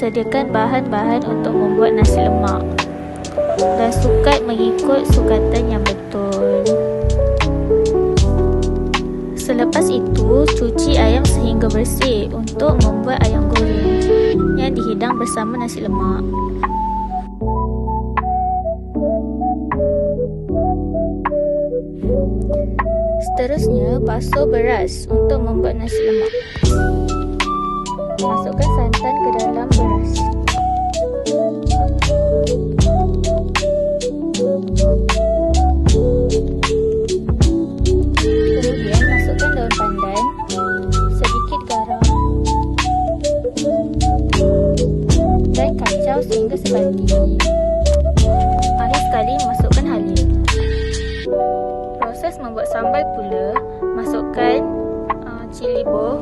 sediakan bahan-bahan untuk membuat nasi lemak dan sukat mengikut sukatan yang betul. Selepas itu, cuci ayam sehingga bersih untuk membuat ayam goreng yang dihidang bersama nasi lemak. Seterusnya, basuh beras untuk membuat nasi lemak. Masukkan santan ke dalam beras. Kemudian masukkan daun pandan, sedikit garam dan kacau sehingga sebati. Akhir sekali masukkan halia. Proses membuat sambal pula, masukkan cili boh,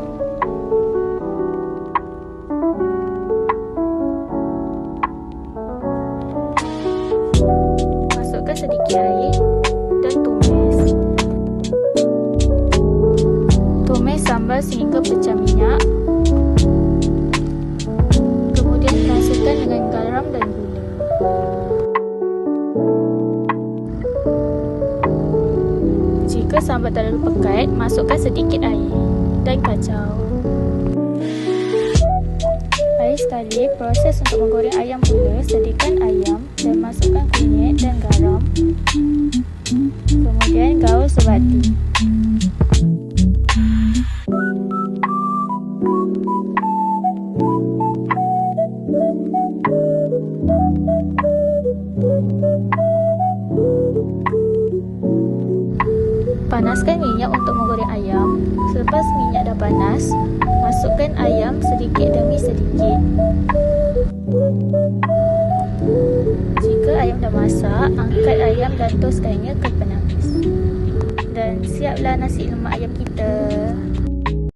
masukkan sedikit air dan tumis. Tumis sambal sehingga pecah minyak. Kemudian masukkan dengan garam dan gula. Jika sambal terlalu pekat, masukkan sedikit air dan kacau. Akhir sekali, proses untuk menggoreng ayam pula, sediakan ayam dan masukkan kunyit dan garam. Kemudian gaul sebati. Panaskan minyak untuk menggoreng ayam. Selepas minyak dah panas, masukkan ayam sedikit demi sedikit. Jika ayam dah masak, angkat ayam dan toskannya ke penangis. Dan siaplah nasi lemak ayam kita.